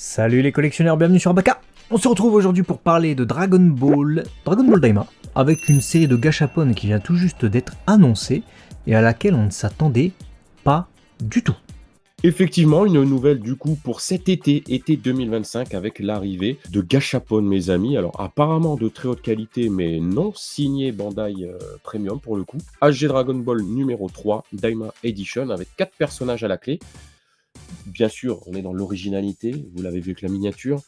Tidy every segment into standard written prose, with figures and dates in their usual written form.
Salut les collectionneurs, bienvenue sur Abaka. On se retrouve aujourd'hui pour parler de Dragon Ball Daima, avec une série de gachapon qui vient tout juste d'être annoncée et à laquelle on ne s'attendait pas du tout. Effectivement, une nouvelle du coup pour cet été 2025 avec l'arrivée de gachapon mes amis. Alors apparemment de très haute qualité mais non signé Bandai Premium pour le coup. HG Dragon Ball numéro 3 Daima Edition avec 4 personnages à la clé. Bien sûr, on est dans l'originalité, vous l'avez vu avec la miniature.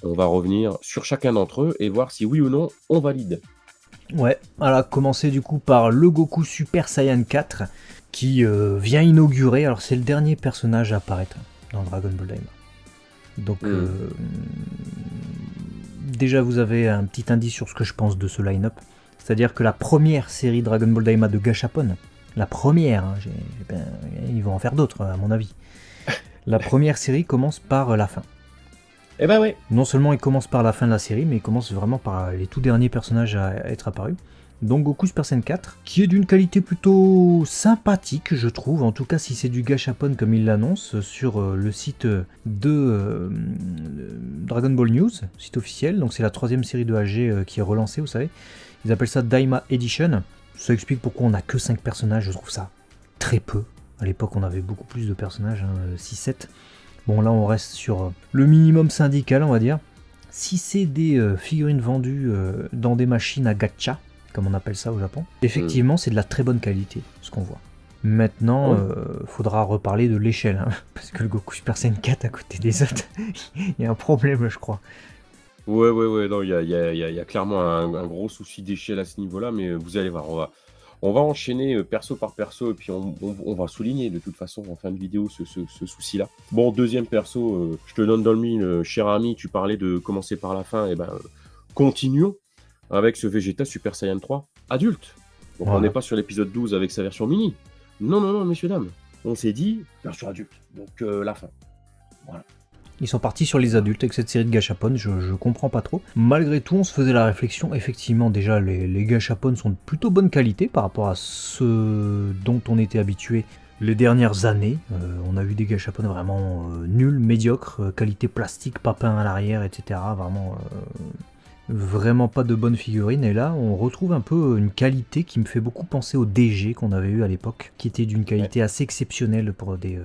On va revenir sur chacun d'entre eux et voir si oui ou non on valide. Ouais, on a commencé du coup par le Goku Super Saiyan 4 qui vient inaugurer, alors c'est le dernier personnage à apparaître dans Dragon Ball Daima. Donc déjà vous avez un petit indice sur ce que je pense de ce line-up. C'est-à-dire que la première série Dragon Ball Daima de gachapon, la première, hein, ils vont en faire d'autres à mon avis. La première série commence par la fin. Eh ben ouais. Non seulement il commence par la fin de la série, mais il commence vraiment par les tout derniers personnages à être apparus. Donc Goku Super Saiyan 4, qui est d'une qualité plutôt sympathique, je trouve, en tout cas si c'est du gachapon comme il l'annonce sur le site de Dragon Ball News, site officiel. Donc c'est la troisième série de HG qui est relancée, vous savez. Ils appellent ça Daima Edition. Ça explique pourquoi on n'a que 5 personnages, je trouve ça très peu. À l'époque on avait beaucoup plus de personnages, 6-7. Bon là on reste sur le minimum syndical on va dire. Si c'est des figurines vendues dans des machines à gacha, comme on appelle ça au Japon, effectivement c'est de la très bonne qualité ce qu'on voit. Maintenant faudra reparler de l'échelle, hein, parce que le Goku Super Saiyan 4 à côté des autres, il y a un problème je crois. Ouais, non, il y a clairement un gros souci d'échelle à ce niveau-là, mais vous allez voir, on va enchaîner perso par perso et puis on va souligner de toute façon en fin de vidéo ce souci-là. Bon, deuxième perso, je te donne dans le mille, cher ami, tu parlais de commencer par la fin, et ben continuons avec ce Vegeta Super Saiyan 3 adulte. Donc Voilà. on n'est pas sur l'épisode 12 avec sa version mini. Non, messieurs, dames. On s'est dit version adulte, donc la fin. Voilà. Ils sont partis sur les adultes avec cette série de gachapon, je comprends pas trop. Malgré tout, on se faisait la réflexion, effectivement, déjà, les gachapon sont de plutôt bonne qualité par rapport à ce dont on était habitué les dernières années. On a vu des gachapon vraiment nuls, médiocres, qualité plastique, papin à l'arrière, etc. Vraiment pas de bonnes figurines. Et là, on retrouve un peu une qualité qui me fait beaucoup penser au DG qu'on avait eu à l'époque, qui était d'une qualité assez exceptionnelle pour des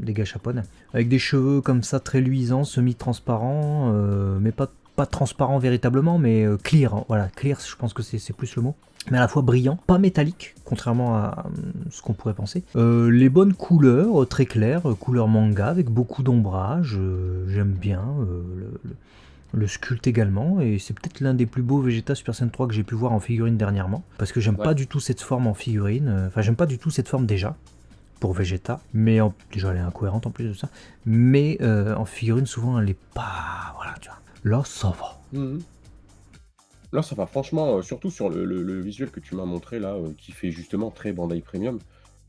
gachapon, avec des cheveux comme ça très luisants, semi-transparents, mais pas transparents véritablement, mais clear, hein. Voilà, clear, je pense que c'est plus le mot, mais à la fois brillant, pas métallique, contrairement à ce qu'on pourrait penser. Les bonnes couleurs, très claires, couleur manga, avec beaucoup d'ombrage, j'aime bien, le sculpte également, et c'est peut-être l'un des plus beaux Vegeta Super Saiyan 3 que j'ai pu voir en figurine dernièrement, parce que j'aime pas du tout cette forme en figurine, j'aime pas du tout cette forme déjà, pour Vegeta, mais déjà elle est incohérente en plus de ça, mais en figurine souvent elle est pas, voilà tu vois, là ça va. Là ça va, franchement, surtout sur le visuel que tu m'as montré là, qui fait justement très Bandai Premium,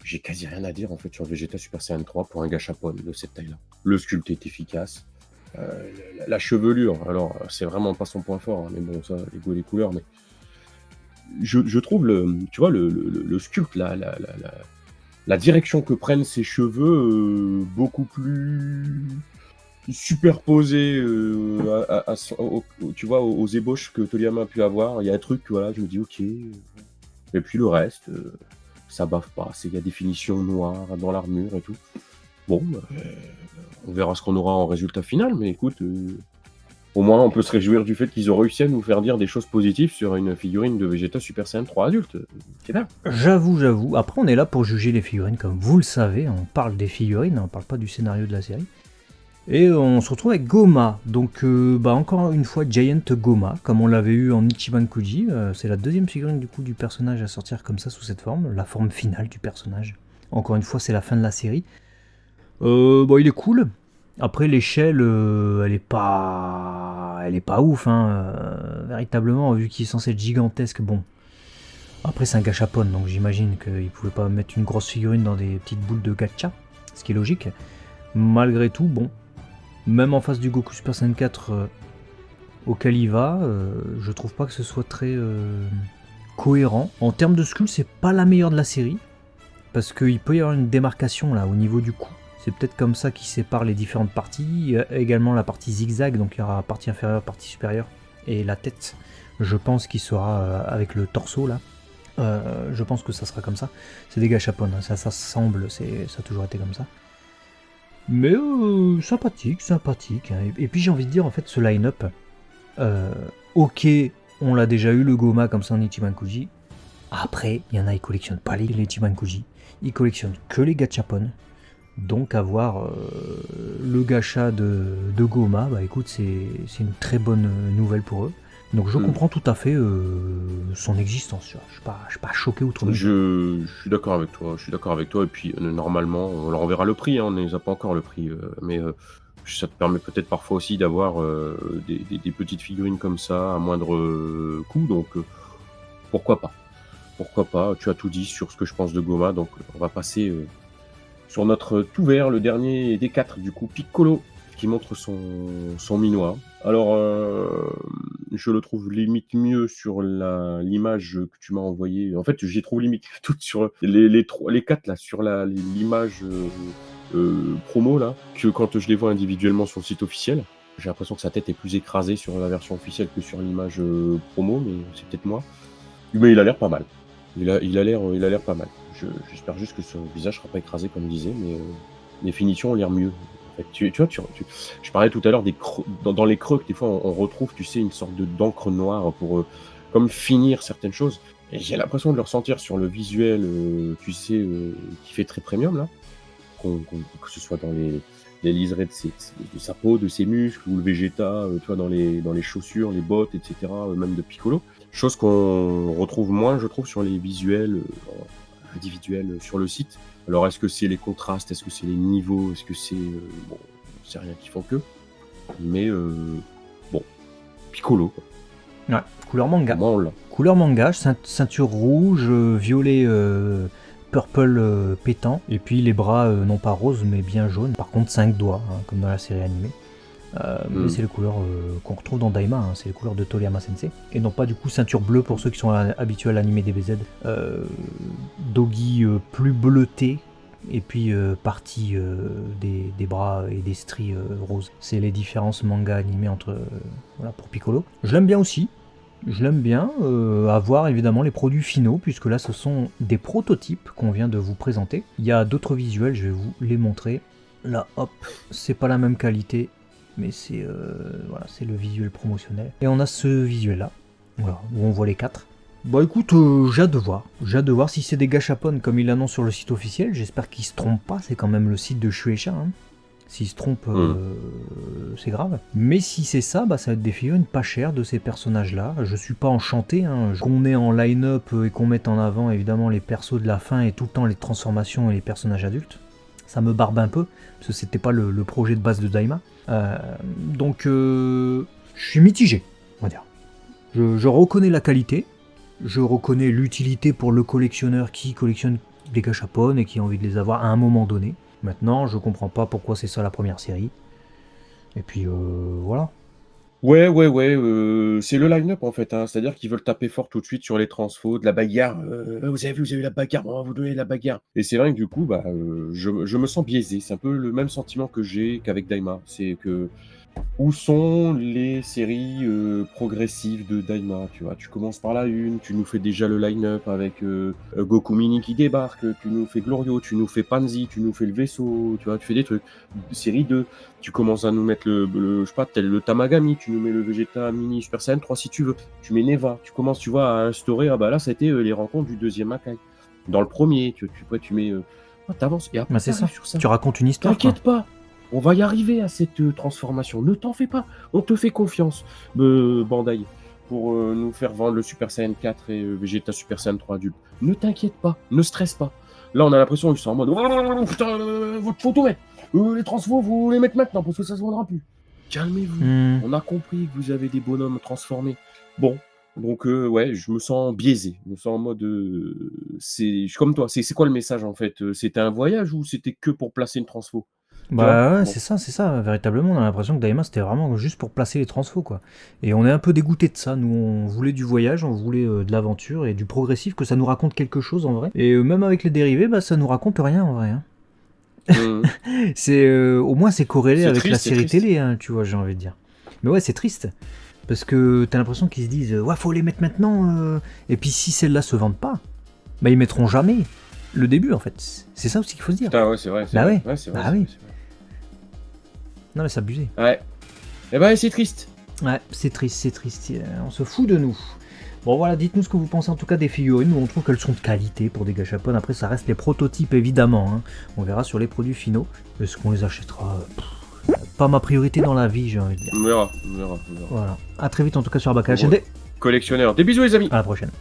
j'ai quasi rien à dire en fait sur Vegeta Super Saiyan 3 pour un gachapon de cette taille là. Le sculpte est efficace, la chevelure, alors c'est vraiment pas son point fort, hein, mais bon ça, les goûts et les couleurs, mais je trouve tu vois le sculpte, la direction que prennent ses cheveux, beaucoup plus superposés tu vois, aux ébauches que Toriyama a pu avoir. Il y a un truc, voilà, je me dis ok. Et puis le reste, ça baffe pas. Il y a des finitions noires dans l'armure et tout. Bon, on verra ce qu'on aura en résultat final, mais écoute, au moins on peut se réjouir du fait qu'ils ont réussi à nous faire dire des choses positives sur une figurine de Vegeta Super Saiyan 3 adulte. C'est bien. J'avoue, après on est là pour juger les figurines, comme vous le savez, on parle des figurines, on parle pas du scénario de la série. Et on se retrouve avec Goma, donc encore une fois Giant Goma, comme on l'avait eu en Ichiban Kuji, c'est la deuxième figurine du coup du personnage à sortir comme ça sous cette forme, la forme finale du personnage. Encore une fois c'est la fin de la série. Il est cool. Après l'échelle, elle est pas ouf, hein, véritablement, vu qu'il est censé être gigantesque. Bon, après c'est un gachapon, donc j'imagine qu'il pouvait pas mettre une grosse figurine dans des petites boules de gacha, ce qui est logique. Malgré tout, bon, même en face du Goku Super Saiyan 4 auquel il va, je trouve pas que ce soit très cohérent. En termes de sculpt, c'est pas la meilleure de la série, parce qu'il peut y avoir une démarcation là au niveau du cou. C'est peut-être comme ça qu'ils séparent les différentes parties. Il y a également la partie zigzag, donc il y aura partie inférieure, partie supérieure, et la tête, je pense qu'il sera avec le torseau là. Je pense que ça sera comme ça. C'est des gâchapones, hein. Ça semble, ça a toujours été comme ça. Mais sympathique, sympathique. Hein. Et puis j'ai envie de dire, en fait, ce line-up, ok, on l'a déjà eu le Goma comme ça en Ichiban-Kuji. Après, il y en a, ils collectionnent pas les Ichiban-Kuji. Ils collectionnent que les gachapon. Donc avoir le gacha de Goma, bah écoute, c'est une très bonne nouvelle pour eux. Donc je comprends tout à fait son existence. Je suis pas choqué outre mesure. Je suis d'accord avec toi. Et puis normalement, on leur enverra le prix. Hein, on ne les a pas encore le prix, mais ça te permet peut-être parfois aussi d'avoir des petites figurines comme ça à moindre coût. Donc pourquoi pas. Pourquoi pas. Tu as tout dit sur ce que je pense de Goma. Donc on va passer sur notre tout vert, le dernier des 4 du coup, Piccolo, qui montre son minois. Alors, je le trouve limite mieux sur l'image que tu m'as envoyée. En fait, j'y trouve limite toutes sur les 4 là, sur l'image promo là, que quand je les vois individuellement sur le site officiel. J'ai l'impression que sa tête est plus écrasée sur la version officielle que sur l'image promo, mais c'est peut-être moi. Mais il a l'air pas mal. Il a l'air pas mal. J'espère juste que son visage sera pas écrasé comme il disait, mais les finitions ont l'air mieux. En fait, tu vois, je parlais tout à l'heure des creux, dans les creux que des fois on retrouve, tu sais, une sorte d'encre noire pour comme finir certaines choses. Et j'ai l'impression de le ressentir sur le visuel, tu sais, qui fait très premium là, que ce soit dans les liserés de sa peau, de ses muscles, ou le Vegeta, tu vois, dans les chaussures, les bottes, etc., même de Piccolo. Chose qu'on retrouve moins, je trouve, sur les visuels individuels sur le site. Alors, est-ce que c'est les contrastes, est-ce que c'est les niveaux, est-ce que c'est... bon, c'est rien qui font que. Mais, bon, Piccolo, quoi. Ouais, couleur manga. Comment on l'a. Couleur manga, ceinture rouge, violet, purple pétant. Et puis les bras, non pas roses, mais bien jaunes. Par contre, 5 doigts, hein, comme dans la série animée. Mais c'est les couleurs qu'on retrouve dans Daima, hein, c'est les couleurs de Toriyama Sensei. Et non pas du coup ceinture bleue pour ceux qui sont habitués à l'anime DBZ. Dogi plus bleuté, et puis partie des bras et des stries roses. C'est les différences manga animés entre voilà, pour Piccolo. Je l'aime bien aussi. Je l'aime bien, à voir évidemment les produits finaux, puisque là ce sont des prototypes qu'on vient de vous présenter. Il y a d'autres visuels, je vais vous les montrer. Là, hop, c'est pas la même qualité, mais c'est voilà, c'est le visuel promotionnel. Et on a ce visuel là, voilà, où on voit les 4. Bah écoute, j'ai hâte de voir si c'est des gachapon comme il l'annonce sur le site officiel. J'espère qu'il se trompe pas, c'est quand même le site de Shueisha, hein. S'il se trompe, c'est grave. Mais si c'est ça, bah ça va être des figurines pas chères de ces personnages-là. Je suis pas enchanté, hein. Qu'on ait en line-up et qu'on mette en avant évidemment les persos de la fin et tout le temps les transformations et les personnages adultes. Ça me barbe un peu, parce que c'était pas le projet de base de Daima. Donc je suis mitigé, on va dire. Je reconnais la qualité, je reconnais l'utilité pour le collectionneur qui collectionne des gachapon et qui a envie de les avoir à un moment donné. Maintenant, je comprends pas pourquoi c'est ça la première série. Et puis voilà. Ouais, c'est le line-up en fait, hein. C'est-à-dire qu'ils veulent taper fort tout de suite sur les transfos, de la bagarre. Vous avez vu la bagarre, on va vous donner la bagarre. Et c'est vrai que du coup, bah, je me sens biaisé. C'est un peu le même sentiment que j'ai qu'avec Daima. C'est que où sont les séries progressives de Daima, tu vois? Tu commences par la 1, tu nous fais déjà le line-up avec Goku Mini qui débarque, tu nous fais Glorio, tu nous fais Panzi, tu nous fais le vaisseau, tu vois? Tu fais des trucs. Série 2, tu commences à nous mettre je sais pas, tel le Tamagami, tu nous mets le Vegeta Mini Super Saiyan 3 si tu veux. Tu mets Neva, tu commences, tu vois, à instaurer, ah bah là, ça a été les rencontres du deuxième Akai. Dans le premier, tu mets... t'avances et après Bah, c'est ça. sur ça. Tu racontes une histoire. T'inquiète pas, on va y arriver à cette transformation. Ne t'en fais pas, on te fait confiance, Bandai, pour nous faire vendre le Super Saiyan 4 et Vegeta Super Saiyan 3 adulte. Ne t'inquiète pas, ne stresse pas. Là, on a l'impression qu'ils sont en mode oh, putain, faut tout mettre. Les transfos, vous les mettre maintenant parce que ça se vendra plus. Calmez-vous. On a compris que vous avez des bonhommes transformés. Bon. Donc ouais, je me sens biaisé, je me sens en mode je suis comme toi, c'est quoi le message en fait? C'était un voyage ou c'était que pour placer une transfo? Bah ouais, Bon. c'est ça, véritablement, on a l'impression que Daima c'était vraiment juste pour placer les transfos, quoi. Et on est un peu dégoûté de ça, nous on voulait du voyage, on voulait de l'aventure et du progressif, que ça nous raconte quelque chose en vrai. Et même avec les dérivés, bah ça nous raconte rien en vrai, hein. C'est au moins c'est corrélé C'est avec triste, la c'est série triste. télé, hein, tu vois, j'ai envie de dire. Mais ouais, c'est triste. Parce que t'as l'impression qu'ils se disent ouais, faut les mettre maintenant. Et puis si celles-là se vendent pas, bah ils mettront jamais le début en fait. C'est ça aussi qu'il faut se dire. Putain, ouais, c'est vrai. Bah vrai. ouais. Ouais, c'est vrai. Bah c'est oui. vrai, c'est vrai. Non mais c'est abusé. Ouais. Eh ben, c'est triste. Ouais, c'est triste, c'est triste. On se fout de nous. Bon voilà, dites-nous ce que vous pensez en tout cas des figurines. Nous on trouve qu'elles sont de qualité pour des gâchapones. Après ça reste les prototypes évidemment. Hein. On verra sur les produits finaux. Est-ce qu'on les achètera pas ma priorité dans la vie, j'ai envie de dire. On verra. Voilà. À très vite en tout cas sur Abaca HD. Collectionneur. Des bisous les amis. À la prochaine.